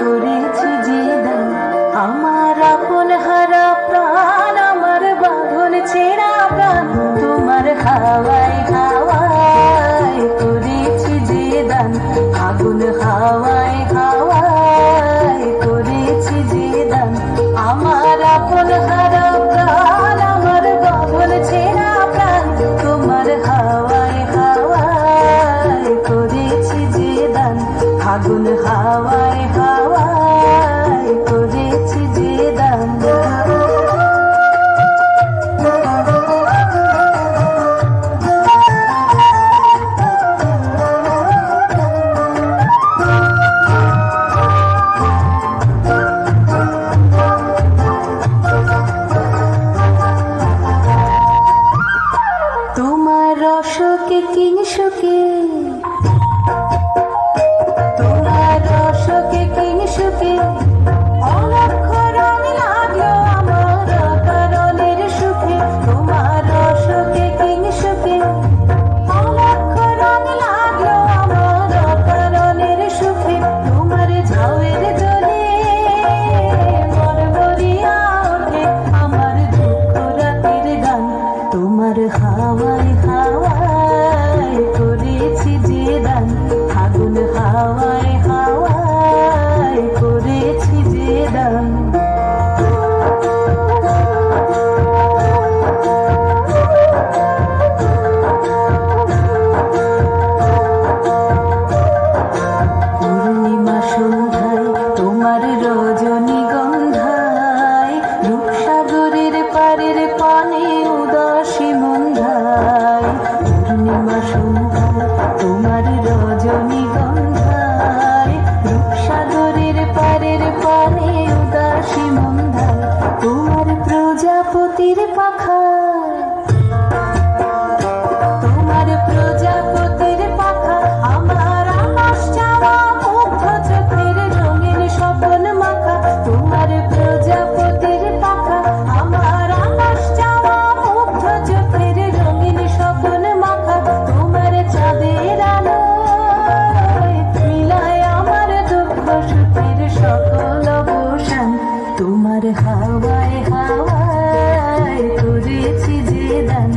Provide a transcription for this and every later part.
করেছি যে দান আমার আপন হারা প্রাণ আমার বাঁধন ছেঁড়া প্রাণ তোমার হাওয়ায় হাওয়ায় করেছি যে দান আগুন হাওয়ায় হাওয়ায় করেছি যে দান আমার আপন হারা প্রাণ আমার বাঁধন ছেঁড়া প্রাণ তোমার হাওয়ায় হাওয়ায় করেছি যে দান আগুন হাওয়ায় হাওয়ায় করেছি যে দান তোমার রসকে কিংসুকে তোমার রসকে কিংসুকে অলক্ষ রং লাগলো আমার কারণের সুখে তোমার রসকে কিংসুকে অলক্ষ রং লাগলো আমার কারণের সুখে তোমার ঝাউয়ের জলে মন ভরিয়া ওঠে আমার দুঃখ রাতের গান তোমার হাওয়ায় হাওয়ায় করেছি যে দান আগুন হাওয়ায় হাওয়ায় করেছি যে দান পূর্ণিমা সন্ধ্যায় তোমার রজনীগন্ধায় রূপসাগরের পারের পানে উদাসী মন্ধায় পূর্ণিমা সন্ধ্যায় তোমার রজনীগন্ধায় রূপসাগরের পারের পানে উদাসী মন্ধায় তোমার প্রজাপতির পাখায় তোমার প্রজাপতির পাখা আমার আকাশ চাওয়া মুগ্ধ চোখের রঙিন স্বপ্ন মাখা তোমার প্রজাপতির পাখা আমার আকাশ চাওয়া মুগ্ধ চোখের রঙিন স্বপ্ন মাখা তোমার চাঁদের আলোয় মিলায় আমার দুঃখ সুখের সকল অবসান তোমার হাওয়ায় হাওয়ায় করেছি যে দান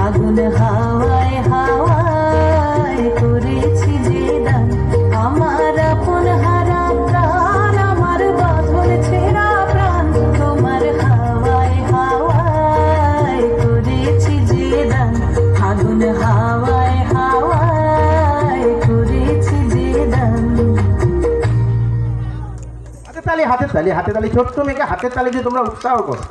আগুন হাওয়ায় হাওয়ায় করেছি যে দান আমার আপন হারা প্রাণ আমার বাঁধন ছেঁড়া প্রাণ তোমার হাওয়ায় হাওয়ায় করেছি যে দান আগুন হাওয়ায় হাওয়ায় করেছি যে দান হাতে তালি ছোট্ট মেয়েকে হাতের তালি দিয়ে তোমরা উৎসাহ করো।